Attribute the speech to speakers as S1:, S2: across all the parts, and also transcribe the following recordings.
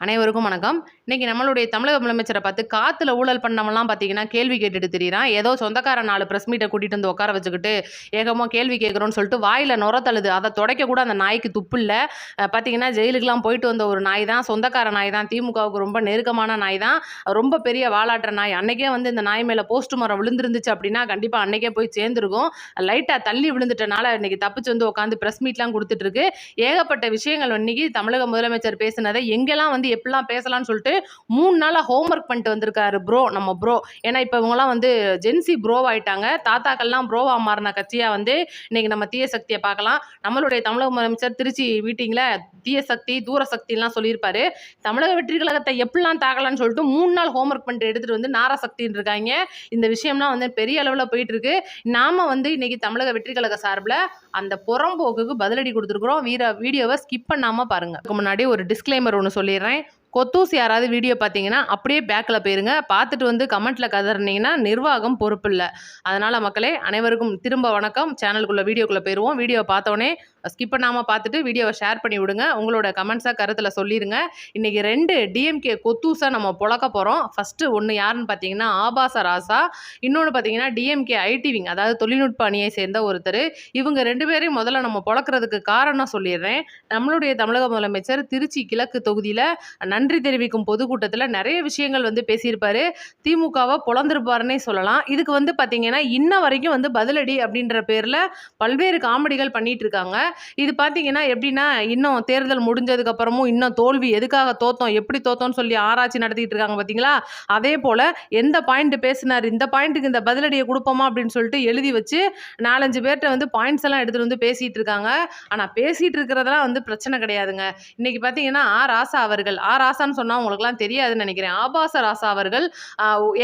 S1: அனைவருக்கும் வணக்கம். இன்னைக்கு நம்மளுடைய தமிழக முதலமைச்சரை பார்த்து காத்துல ஊழல் பண்ணவன்லாம் பார்த்தீங்கன்னா, கேள்வி கேட்டுட்டு திரியிறான். ஏதோ சொந்தக்கார 4 பிரஸ் மீட்ட கூட்டிட்டு வந்து உட்கார வச்சுக்கிட்டு, ஏகமா கேள்வி கேட்குறோம்னு சொல்லிட்டு வாயில நுர தள்ளுது. அத துடைக்க கூட அந்த நாய்க்கு துப்பு இல்ல. பார்த்தீங்கன்னா, ஜெயிலுக்குலாம் போயிட்டு வந்த ஒரு நாய் தான். சொந்தக்கார நாய் தான். திமுகவுக்கு ரொம்ப நெருக்கமான நாய் தான். ரொம்ப பெரிய வாலாட்டுற நாய். அன்னைக்கே வந்து இந்த நாய் மேல போஸ்ட் மரம் விழுந்திருந்துச்சு அப்படின்னா, கண்டிப்பா அன்னைக்கே போய் சேர்ந்துருக்கும். லைட்டா தள்ளி விழுந்துட்டனால இன்னைக்கு தப்பிச்சு வந்து உட்காந்து பிரஸ் மீட்லாம் குடுத்துட்டு இருக்கு. ஏகப்பட்ட விஷயங்கள் இன்னைக்கு தமிழக முதலமைச்சர் பேசினதை எங்கெல்லாம் வந்து எப்படிலாம் பேசலாம்னு சொல்லிட்டு 3 நாளா ஹோம்ஒர்க் பண்ணிட்டு வந்திருக்காரு நம்ம ப்ரோ. ஏன்னா இப்போ இவங்கலாம் வந்து ஜென்சி ப்ரோ ஆயிட்டாங்க. தாத்தாக்கள்லாம் ப்ரோவா மாறின கட்சியா வந்து இன்னைக்கு நம்ம தீய சக்தியை பார்க்கலாம். நம்மளுடைய தமிழக முதலமைச்சர் திருச்சி மீட்டிங்ல தீய சக்தி தூர சக்திலாம் சொல்லியிருப்பாரு. தமிழக வெற்றி கழகத்தை எப்படிலாம் தாக்கலாம்னு சொல்லிட்டு 3 நாள் ஹோம்ஒர்க் பண்ணிட்டு எடுத்துட்டு வந்து நாரா சக்தின்னு இருக்காங்க. இந்த விஷயம்லாம் வந்து பெரிய அளவில் போயிட்டு இருக்கு. நாம வந்து இன்னைக்கு தமிழக வெற்றி கழக சார்பில் அந்த புறம்போக்குக்கு பதிலடி கொடுத்துருக்குறோம். வீடியோவை ஸ்கிப் பண்ணாம பாருங்க. அதுக்கு முன்னாடி ஒரு டிஸ்க்ளைமர் ஒன்று சொல்லிடுறேன். கொத்தூஸ் யாராவது வீடியோ பார்த்தீங்கன்னா அப்படியே பேக்கில் போயிருங்க. பார்த்துட்டு வந்து கமெண்ட்டில் கதறினீங்கன்னா நிர்வாகம் பொறுப்பு இல்லை. அதனால் மக்களே அனைவருக்கும் திரும்ப வணக்கம். சேனலுக்குள்ளே வீடியோக்குள்ளே போயிடுவோம். வீடியோ பார்த்தோன்னே ஸ்கிப் பண்ணாமல் பார்த்துட்டு வீடியோவை ஷேர் பண்ணி விடுங்க. உங்களோட கமெண்ட்ஸாக கருத்தில் சொல்லிடுங்க. இன்றைக்கி 2 டிஎம்கே கொத்தூஸாக நம்ம புழக்க போகிறோம். ஃபஸ்ட்டு ஒன்று யாருன்னு பார்த்தீங்கன்னா ஆபாச ராசா, இன்னொன்று பார்த்தீங்கன்னா டிஎம்கே ஐடி விங், அதாவது தொழில்நுட்ப அணியை சேர்ந்த ஒருத்தர். இவங்க 2 பேரையும் முதல்ல நம்ம புழக்கிறதுக்கு காரணம் சொல்லிடுறேன். நம்மளுடைய தமிழக முதலமைச்சர் திருச்சி கிழக்கு தொகுதியில் நன்றி தெரிவிக்கும் பொதுக்கூட்டத்தில் நிறைய விஷயங்கள் வந்து பேசியிருப்பாரு. திமுகவை பொழந்திருப்பாருன்னே சொல்லலாம். இதுக்கு வந்து பார்த்தீங்கன்னா இன்ன வரைக்கும் வந்து பதிலடி அப்படின்ற பேரில் பல்வேறு காமெடிகள் பண்ணிட்டு இருக்காங்க. இது பார்த்தீங்கன்னா எப்படின்னா, இன்னும் தேர்தல் முடிஞ்சதுக்கு அப்புறமும் இன்னும் தோல்வி எதுக்காக தோத்தோம், எப்படி தோத்தோம்னு சொல்லி ஆராய்ச்சி நடத்திட்டு இருக்காங்க பார்த்தீங்களா. அதே போல எந்த பாயிண்ட் பேசினார், இந்த பாயிண்ட்டுக்கு இந்த பதிலடியை கொடுப்போமா அப்படின்னு சொல்லிட்டு எழுதி வச்சு 4-5 பேர்கிட்ட வந்து பாயிண்ட்ஸ் எல்லாம் எடுத்துட்டு வந்து பேசிட்டு இருக்காங்க. ஆனால் பேசிட்டு இருக்கிறதெல்லாம் வந்து பிரச்சனை கிடையாதுங்க. இன்னைக்கு பார்த்தீங்கன்னா ராசா அவர்கள், ராசான்னு சொன்னா உங்களுக்குலாம் தெரியாதுன்னு நினைக்கிறேன். ஆபாச ராசா அவர்கள்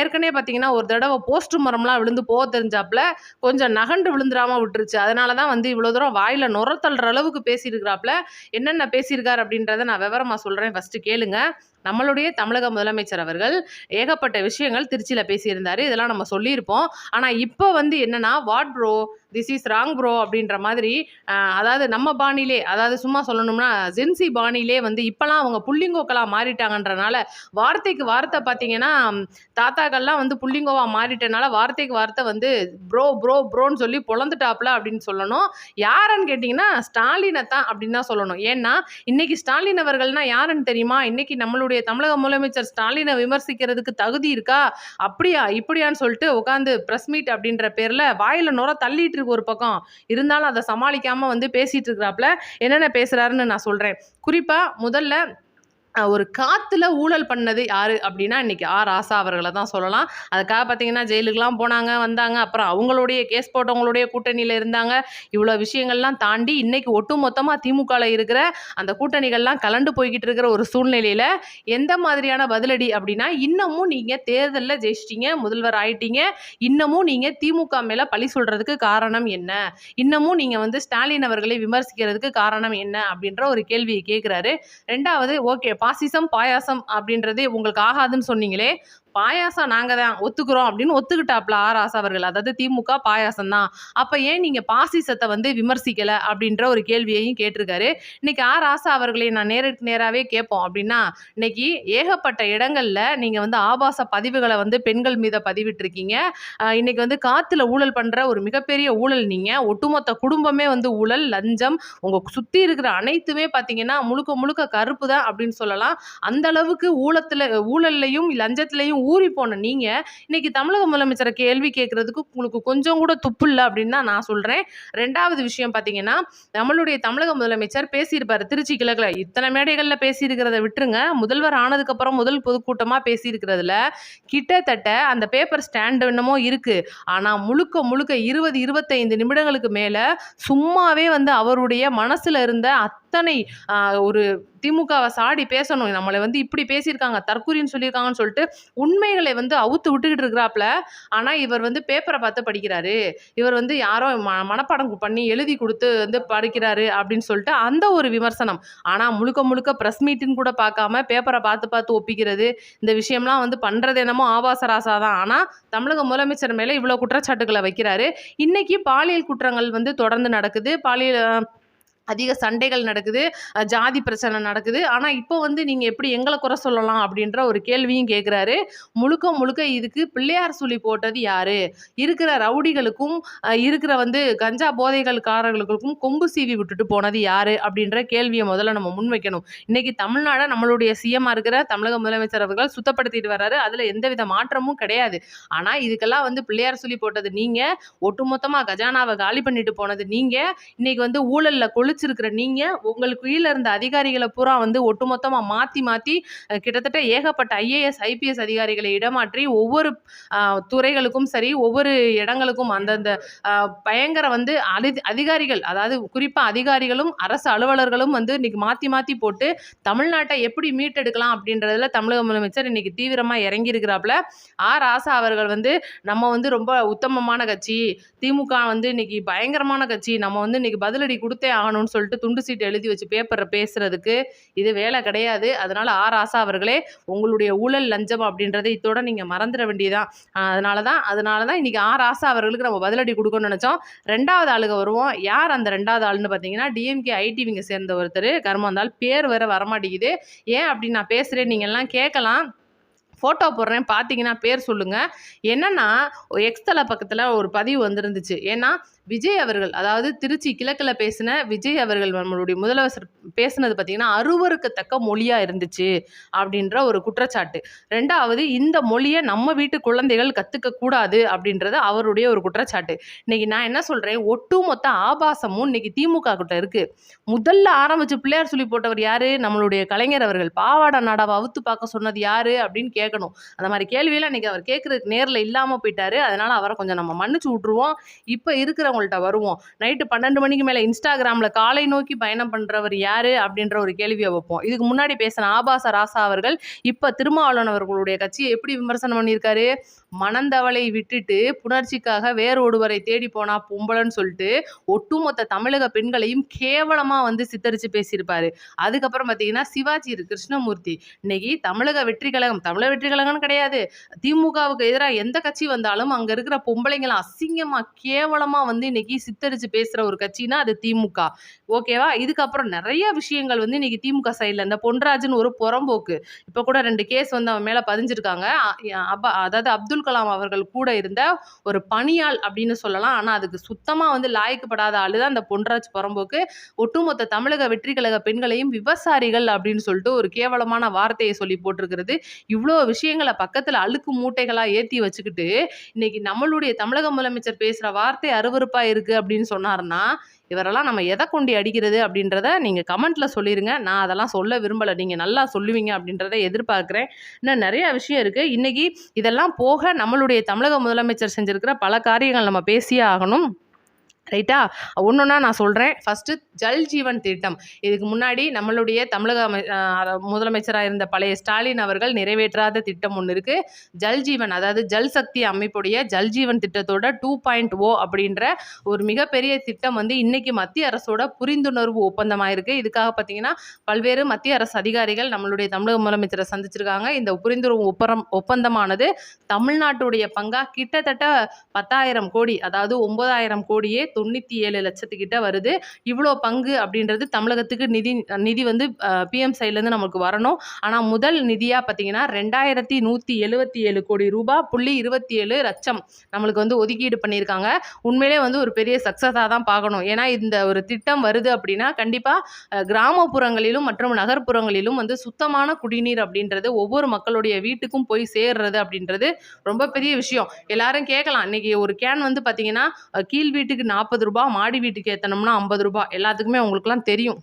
S1: ஏற்கனவே பார்த்தீங்கன்னா ஒரு தடவை போஸ்ட் மரம்லாம் விழுந்து போக தெரிஞ்சாப்புல கொஞ்சம் நகண்டு விழுந்துடாம விட்டுருச்சு. அதனால தான் வந்து இவ்வளோ தூரம் வாயில நுர தள்ளுற அளவுக்கு பேசியிருக்கிறாப்புல. என்னென்ன பேசியிருக்காரு அப்படின்றத நான் விவரமா சொல்றேன். ஃபர்ஸ்ட் கேளுங்க. நம்மளுடைய தமிழக முதலமைச்சர் அவர்கள் ஏகப்பட்ட விஷயங்கள் திருச்சியில பேசியிருந்தாரு. இதெல்லாம் நம்ம சொல்லியிருப்போம். ஆனா இப்போ வந்து என்னன்னா, what bro, this is wrong bro அப்படின்ற மாதிரி, அதாவது நம்ம பாணியிலே, அதாவது சும்மா சொல்லணும்னா ஜென்சி பாணியிலே வந்து இப்பெல்லாம் அவங்க புள்ளிங்கோக்கெல்லாம் மாறிட்டாங்கன்றனால வார்த்தைக்கு வார்த்தை பார்த்தீங்கன்னா, தாத்தாக்கள்லாம் வந்து புள்ளிங்கோவா மாறிட்டனால வார்த்தைக்கு வார்த்தை வந்து ப்ரோ ப்ரோ ப்ரோன்னு சொல்லி பொழந்துட்டாப்ல அப்படின்னு சொல்லணும். யாருன்னு கேட்டிங்கன்னா ஸ்டாலினை தான் அப்படின்னு தான் சொல்லணும். ஏன்னா இன்னைக்கு ஸ்டாலின் அவர்கள்னா யாருன்னு தெரியுமா? இன்னைக்கு நம்மளுடைய தமிழக முதலமைச்சர் ஸ்டாலினை விமர்சிக்கிறதுக்கு தகுதி இருக்கா, அப்படியா இப்படியான்னு சொல்லிட்டு உட்காந்து பிரஸ் மீட் அப்படின்ற பேர்ல வாயில நுர தள்ளிட்டு இருக்கு ஒரு பக்கம். இருந்தாலும் அதை சமாளிக்காம வந்து பேசிட்டு இருக்கிறாப்புல. என்னென்ன பேசுறாருன்னு நான் சொல்றேன். குறிப்பா முதல்ல ஒரு காத்துல ஊழல் பண்ணது யாரு அப்படின்னா இன்னைக்கு ராசா அவர்களை தான் சொல்லலாம். அதுக்காக பார்த்தீங்கன்னா ஜெயிலுக்குலாம் போனாங்க, வந்தாங்க. அப்புறம் அவங்களுடைய கேஸ் போட்டவங்களுடைய கூட்டணியில் இருந்தாங்க. இவ்வளோ விஷயங்கள்லாம் தாண்டி இன்னைக்கு ஒட்டுமொத்தமாக திமுகவில் இருக்கிற அந்த கூட்டணிகள்லாம் கலண்டு போய்கிட்டு இருக்கிற ஒரு சூழ்நிலையில் எந்த மாதிரியான பதிலடி அப்படின்னா, இன்னமும் நீங்கள் தேர்தலில் ஜெயிச்சிட்டீங்க, முதல்வர் ஆயிட்டீங்க, இன்னமும் நீங்கள் திமுக மேலே பழி சொல்கிறதுக்கு காரணம் என்ன, இன்னமும் நீங்கள் வந்து ஸ்டாலின் அவர்களை விமர்சிக்கிறதுக்கு காரணம் என்ன அப்படின்ற ஒரு கேள்வியை கேட்குறாரு. ரெண்டாவது, ஓகே பாசிசம் பாயாசம் அப்படின்றதே உங்களுக்கு ஆகாதுன்னு சொன்னீங்களே, பாயாசம் நாங்க தான் ஒத்துக்கிறோம் அப்படின்னு ஒத்துக்கிட்டாப்ல ராசா அவர்கள். அதாவது திமுக பாயாசம் தான், அப்ப ஏன் நீங்க பாசிசத்தை வந்து விமர்சிக்கல அப்படின்ற ஒரு கேள்வியையும் கேட்டிருக்காரு. இன்னைக்கு ராசா அவர்களை நான் நேருக்கு நேராவே கேட்போம் அப்படின்னா, இன்னைக்கு ஏகப்பட்ட இடங்கள்ல நீங்க வந்து ஆபாச பதிவுகளை வந்து பெண்கள் மீத பதிவிட்டிருக்கீங்க. இன்னைக்கு வந்து காத்துல ஊழல் பண்ற ஒரு மிகப்பெரிய ஊழல் நீங்க. ஒட்டுமொத்த குடும்பமே வந்து ஊழல், லஞ்சம், உங்க சுத்தி இருக்கிற அனைத்துமே பார்த்தீங்கன்னா முழுக்க முழுக்க கருப்பு தான் அப்படின்னு சொல்லலாம். அந்த அளவுக்கு ஊழல்லையும் லஞ்சத்திலையும் ஊறி போன நீங்க இன்னைக்கு தமிழக முதலமைச்சரை கேள்வி கேட்கறதுக்கு உங்களுக்கு கொஞ்சம் கூட துப்பு இல்லை அப்படின்னு தான் நான் சொல்றேன். ரெண்டாவது விஷயம் பார்த்தீங்கன்னா, நம்மளுடைய தமிழக முதலமைச்சர் பேசியிருப்பாரு திருச்சி கிழக்குல. இத்தனை மேடைகள்ல பேசியிருக்கிறத விட்டுருங்க, முதல்வர் ஆனதுக்கு அப்புறம் முதல் பொதுக்கூட்டமா பேசியிருக்கிறதுல கிட்டத்தட்ட அந்த பேப்பர் ஸ்டாண்ட் என்னமோ இருக்கு. ஆனா முழுக்க முழுக்க 20-25 நிமிடங்களுக்கு மேல சும்மாவே வந்து அவருடைய மனசுல இருந்த அத்தனை ஒரு திமுகவை சாடி பேசணும், நம்மளை வந்து இப்படி பேசியிருக்காங்க, தற்கூரின்னு சொல்லியிருக்காங்கன்னு சொல்லிட்டு உண்மைகளை வந்து அவுத்து விட்டுக்கிட்டு இருக்கிறாப்புல. ஆனால் இவர் வந்து பேப்பரை பார்த்து படிக்கிறாரு, இவர் வந்து யாரோ மனப்பாடம் பண்ணி எழுதி கொடுத்து வந்து படிக்கிறாரு அப்படின்னு சொல்லிட்டு அந்த ஒரு விமர்சனம். ஆனால் முழுக்க முழுக்க ப்ரெஸ் மீட்டுன்னு கூட பார்க்காம பேப்பரை பார்த்து பார்த்து ஒப்பிக்கிறது, இந்த விஷயம்லாம் வந்து பண்ணுறது என்னமோ ஆபாச ராசா தான். ஆனால் தமிழக முதலமைச்சர் மேலே இவ்வளோ குற்றச்சாட்டுகளை வைக்கிறாரு. இன்னைக்கு பாலியல் குற்றங்கள் வந்து தொடர்ந்து நடக்குது. அதிக சண்டைகள் நடக்குது, ஜாதி பிரச்சனை நடக்குது. ஆனா, இப்போ வந்து நீங்க எப்படி எங்கள குறை சொல்லலாம்? அப்படின்ற ஒரு கேள்வியும் கேட்குறாரு. முழுக்க முழுக்க இதுக்கு பிள்ளையார் சொல்லி போட்டது யாரு? இருக்கிற ரவுடிகளுக்கும், இருக்கிற வந்து கஞ்சா போதைகள்காரர்களுக்கும் கொம்பு சீவி விட்டுட்டு போனது யாரு? அப்படின்ற கேள்விய முதல்ல நம்ம முன்வைக்கணும். இன்னைக்கு தமிழ்நாட நம்மளுடைய சிஎம்மா இருக்கிற தமிழக முதலமைச்சர் அவர்கள் சுத்தப்படுத்திட்டு வர்றாரு. அதுல எந்தவித மாற்றமும் கிடையாது. ஆனா, இதுக்கெல்லாம் வந்து பிள்ளையார் சொல்லி போட்டது நீங்க. ஒட்டுமொத்தமா கஜானாவ காலி பண்ணிட்டு போனது நீங்க. இன்னைக்கு வந்து ஊழல்ல கொழிச்சிருக்கிற நீங்க, உங்களுக்கு கீழ இருந்த அதிகாரிகள பூரா வந்து ஒட்டுமொத்தமா மாத்தி மாத்தி கிட்டத்தட்ட ஏகப்பட்ட ஐஏஎஸ், ஐபிஎஸ் அதிகாரிகளை இடமாற்றி ஒவ்வொரு அ துறைகளுக்கும் சரி, ஒவ்வொரு இடங்களுக்கும் அந்தந்த பயங்கர வந்து அதிகாரிகள், அதாவது குறிப்பா அதிகாரிகளும், அரசு அலுவலர்களும் வந்து இன்னைக்கு மாத்தி மாத்தி போட்டு தமிழ்நாட்டை எப்படி மீட்டெடுக்கலாம் அப்படின்றதுல தமிழக முதலமைச்சர் இன்னைக்கு தீவிரமா இறங்கி இருக்கிறாப்ல. ராசா அவர்கள் வந்து நம்ம வந்து ரொம்ப உத்தமமான கட்சி, திமுக வந்து இன்னைக்கு பயங்கரமான கட்சி, நம்ம வந்து இன்னைக்கு பதிலடி கொடுத்தே ஆகணும்னு சொல்லிட்டு துண்டு சீட்டு எழுதி வச்சு பேப்பரை பேசுறதுக்கு இது வேலை கிடையாது. அதனால ராசா அவர்களே, உங்களுடைய ஊழல் லஞ்சம் அப்படின்றதை இத்தோட நீங்க மறந்துட வேண்டியதான். அதனாலதான் இன்னைக்கு ராசா அவர்களுக்கு நம்ம பதிலடி கொடுக்கணும்னு நினைச்சோம். 2வது ஆளுக வருவோம். யார் அந்த 2வது ஆளுன்னு பார்த்தீங்கன்னா, டிஎம்கே ஐடி விங்க சேர்ந்த ஒருத்தர். கர்மந்தால் பேர் வேற வரமாட்டேங்குது. ஏன் அப்படி நான் பேசுறேன் நீங்க எல்லாம் கேட்கலாம். ஃபோட்டோ போடுறேன், பார்த்தீங்கன்னா பேர் சொல்லுங்க. என்னன்னா, எக்ஸ் தல பக்கத்துல ஒரு பதிவு வந்திருந்துச்சு. ஏன்னா, விஜய் அவர்கள், அதாவது திருச்சி கிழக்குல பேசின விஜய் அவர்கள், நம்மளுடைய முதலமைச்சர் பேசினது பார்த்தீங்கன்னா, அருவருக்கத்தக்க மொழியா இருந்துச்சு அப்படின்ற ஒரு குற்றச்சாட்டு. 2வது, இந்த மொழியை நம்ம வீட்டு குழந்தைகள் கத்துக்க கூடாது அப்படின்றது அவருடைய ஒரு குற்றச்சாட்டு. இன்னைக்கு நான் என்ன சொல்றேன், ஒட்டுமொத்த ஆபாசமும் இன்னைக்கு திமுக கிட்ட இருக்கு. முதல்ல ஆரம்பிச்சு பிள்ளையார் சொல்லி போட்டவர் யாரு? நம்மளுடைய கலைஞர் அவர்கள். பாவாடை நாடாவை அவுத்து பார்க்க சொன்னது யாரு அப்படின்னு கேட்கணும். அந்த மாதிரி கேள்வியெல்லாம் இன்னைக்கு அவர் கேட்கறதுக்கு நேரில் இல்லாம போயிட்டாரு. அதனால அவரை கொஞ்சம் நம்ம மன்னிச்சு விட்டுருவோம். இப்ப இருக்கிறவங்கள்ட்ட வருவோம். நைட்டு 12 மணிக்கு மேல இன்ஸ்டாகிராம்ல காலை நோக்கி பயணம் பண்றவர் யாரு அப்படின்ற ஒரு கேள்வியை வைப்போம். இதுக்கு முன்னாடி பேசின ஆபாச ராசா அவர்கள் இப்ப திருமாவளவன் அவர்களுடைய கட்சியை எப்படி விமர்சனம் பண்ணியிருக்காரு? மணந்தவளை விட்டுட்டு புணர்ச்சிக்காக வேறு ஒருவரை தேடி போனா பொம்பளைன்னு சொல்லிட்டு ஒட்டுமொத்த தமிழக பெண்களையும் கேவலமா வந்து சித்தரிச்சு பேசியிருப்பாரு. அதுக்கப்புறம் பாத்தீங்கன்னா, சிவாஜி கிருஷ்ணமூர்த்தி இன்னைக்கு தமிழக வெற்றி கழகம் கிடையாது, திமுகவுக்கு எதிராக எந்த கட்சி வந்தாலும் அங்க இருக்கிற பொம்பளைங்களை அசிங்கமா கேவலமா வந்து இன்னைக்கு சித்தரிச்சு பேசுற ஒரு கட்சினா அது திமுக. ஓகேவா? இதுக்கப்புறம் நிறைய விஷயங்கள் வந்து இன்னைக்கு திமுக சைட்ல, இந்த பொன்ராஜ்னு ஒரு புறம்போக்கு, இப்ப கூட 2 கேஸ் வந்து அவன் மேல பதிஞ்சிருக்காங்க. அதாவது அப்துல் கலாம் அவர்கள் கூட இருந்த ஒரு பணியாள் அப்படின்னு சொல்லலாம். ஆனா அதுக்கு சுத்தமா வந்து லாய்க்கப்படாத ஆளுதான் அந்த பொன்ராஜ் புறம்போக்கு. ஒட்டுமொத்த தமிழக வெற்றி கழக பெண்களையும் விபசாரிகள் அப்படின்னு சொல்லிட்டு ஒரு கேவலமான வார்த்தையை சொல்லி போட்டிருக்கிறது. இவ்வளோ விஷயங்களை பக்கத்துல அழுக்கு மூட்டைகளா ஏத்தி வச்சுக்கிட்டு இன்னைக்கு நம்மளுடைய தமிழக முதலமைச்சர் பேசுற வார்த்தை அருவருப்பா இருக்கு அப்படின்னு சொன்னாருன்னா, இவரெல்லாம் நம்ம எதை கொண்டு அடிக்கிறது அப்படின்றத நீங்க கமெண்ட்ல சொல்லிருங்க. நான் அதெல்லாம் சொல்ல விரும்பல. நீங்க நல்லா சொல்லுவீங்க அப்படின்றத எதிர்பார்க்கிறேன். இன்னும் நிறைய விஷயம் இருக்கு. இன்னைக்கு இதெல்லாம் போக நம்மளுடைய தமிழக முதலமைச்சர் செஞ்சிருக்கிற பல காரியங்கள் நம்ம பேசியே ஆகணும். ரைட்டா? ஒன்னொன்னா நான் சொல்றேன். ஃபர்ஸ்ட் ஜல் ஜீவன் திட்டம். இதுக்கு முன்னாடி நம்மளுடைய தமிழக முதலமைச்சராக இருந்த பழைய ஸ்டாலின் அவர்கள் நிறைவேற்றாத திட்டம் ஒன்று இருக்கு. ஜல் ஜீவன், அதாவது ஜல் சக்தி அமைப்புடைய ஜல் ஜீவன் திட்டத்தோட 2.0 அப்படின்ற ஒரு மிகப்பெரிய திட்டம் வந்து இன்னைக்கு மத்திய அரசோட புரிந்துணர்வு ஒப்பந்தமாயிருக்கு. இதுக்காக பார்த்தீங்கன்னா, பல்வேறு மத்திய அரசு அதிகாரிகள் நம்மளுடைய தமிழக முதலமைச்சரை சந்திச்சிருக்காங்க. இந்த புரிந்துணர்வு ஒப்பந்தமானது தமிழ்நாட்டுடைய பங்கா கிட்டத்தட்ட 10,000 கோடி, அதாவது 9,000 கோடியே 97 லட்சத்துக்கிட்ட வருது. இவ்வளோ பங்கு அப்படின்றது தமிழகத்துக்கு நிதி வந்து பிஎம் சைட்லேருந்து நமக்கு வரணும். ஆனால் முதல் நிதியாக பார்த்தீங்கன்னா 2,177 கோடி ரூபாய் 27 லட்சம் நம்மளுக்கு வந்து ஒதுக்கீடு பண்ணியிருக்காங்க. உண்மையிலே வந்து ஒரு பெரிய சக்ஸஸாக தான் பார்க்கணும். ஏன்னா இந்த ஒரு திட்டம் வருது அப்படின்னா கண்டிப்பாக கிராமப்புறங்களிலும் மற்றும் நகர்ப்புறங்களிலும் வந்து சுத்தமான குடிநீர் அப்படின்றது ஒவ்வொரு மக்களுடைய வீட்டுக்கும் போய் சேர்றது அப்படின்றது ரொம்ப பெரிய விஷயம். எல்லாரும் கேட்கலாம், இன்னைக்கு ஒரு கேன் வந்து பார்த்தீங்கன்னா கீழ் வீட்டுக்கு 40 ரூபாய், மாடி வீட்டுக்கு ஏற்றணும்னா 50 ரூபாய். எல்லாத்துக்குமே உங்களுக்குலாம் தெரியும்.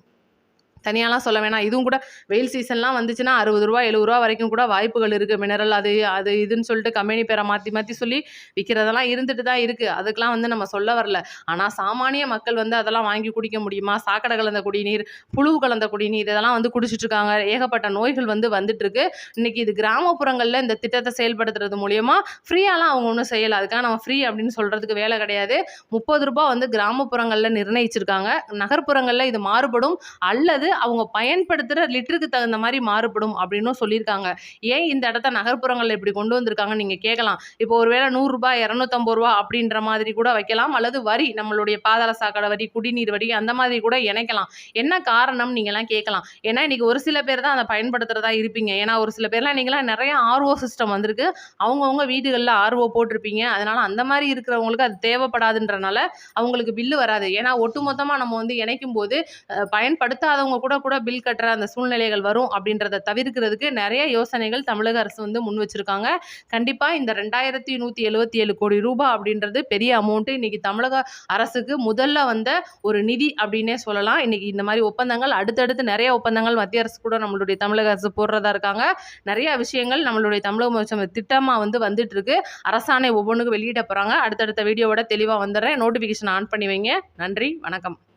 S1: தனியாலாம் சொல்ல வேணாம். இதுவும் கூட வெயில் சீசன்லாம் வந்துச்சுன்னா 60 ரூபா 70 ரூபா வரைக்கும் கூட வாய்ப்புகள் இருக்குது. மினரல் அது இதுன்னு சொல்லிட்டு கம்பெனி பேரை மாற்றி சொல்லி விற்கிறதெல்லாம் இருந்துட்டு தான் இருக்குது. அதுக்கெலாம் வந்து நம்ம சொல்ல வரல. ஆனால் சாமானிய மக்கள் வந்து அதெல்லாம் வாங்கி குடிக்க முடியுமா? சாக்கடை கலந்த குடிநீர், புழு கலந்த குடிநீர் இதெல்லாம் வந்து குடிச்சிட்டு இருக்காங்க. ஏகப்பட்ட நோய்கள் வந்து வந்துட்டு இருக்கு. இன்னைக்கு இது கிராமப்புறங்களில் இந்த திட்டத்தை செயல்படுத்துறது மூலியமா ஃப்ரீயாலாம் அவங்க ஒன்றும் செய்யலை. அதுக்காக நம்ம ஃப்ரீ அப்படின்னு சொல்கிறதுக்கு வேலை கிடையாது. 30 ரூபா வந்து கிராமப்புறங்களில் நிர்ணயிச்சிருக்காங்க. நகர்ப்புறங்களில் இது மாறுபடும். அல்லது அவங்க பயன்படுத்துற லிட்டருக்கு தகுந்த மாரி மாறுபடும் அப்படின்னும் சொல்லியிருக்காங்க. ஏன் இந்த இடத்த நகர்ப்புறங்கள்ல இப்படி கொண்டு வந்திருக்காங்கன்னு நீங்க கேட்கலாம். இப்போ ஒருவேளை ரூ. 100 ரூ. 250 அப்படின்ற மாதிரி கூட வைக்கலாம். அல்லது வரி நம்மளுடைய பாதாள சாக்கடை வரி, குடிநீர் வரி அந்த மாதிரி கூட இணைக்கலாம். என்ன காரணம் நீங்கலாம் கேட்கலாம். ஏன்னா இன்னைக்கு ஒரு சில பேர் தான் அத பயன்படுத்துறதா இருப்பீங்க. ஏன்னா ஒரு சில பேர்லாம் நீங்கலாம் நெறைய ஆர்ஓ சிஸ்டம் வந்திருக்கு. அவங்கவங்க வீடுகள்ல ஆர்ஓ போட்டிருப்பீங்க. அதனால அந்த மாரி இருக்கிறவங்களுக்கு அது தேவைப்படாதுன்றனால அவங்களுக்கு பில்லு வராது. ஏன்னா ஒட்டுமொத்தமா நம்ம வந்து இணைக்கும்போது பயன்படுத்தாதவங்க கூட பில் கட்டுற அந்த சூழ்நிலைகள் வரும் அப்படின்றத தவிர்க்கிறதுக்கு நெறைய யோசனைகள் தமிழக அரசு வந்து முன் வச்சிருக்காங்க. கண்டிப்பா இந்த ரூ. 2177 கோடி அப்படின்றது பெரிய அமௌண்ட். இன்னைக்கு தமிழக அரசுக்கு முதல்ல வந்த ஒரு நிதி அப்படின்னே சொல்லலாம். இன்னைக்கு இந்த மாரி ஒப்பந்தங்கள் அடுத்தடுத்து நெறைய ஒப்பந்தங்கள் மத்திய அரசு கூட நம்மளுடைய தமிழக அரசு போடுறதா இருக்காங்க. நெறைய விஷயங்கள் நம்மளுடைய தமிழக முதலமைச்சர் திட்டமா வந்து வந்துட்டு இருக்கு. அரசாணை ஒவ்வொன்னுக்கும் வெளியிட போறாங்க. அடுத்தடுத்த வீடியோவோட தெளிவா வந்துடுறேன். நோட்டிஃபிகேஷன் ஆன் பண்ணி வைங்க. நன்றி, வணக்கம்.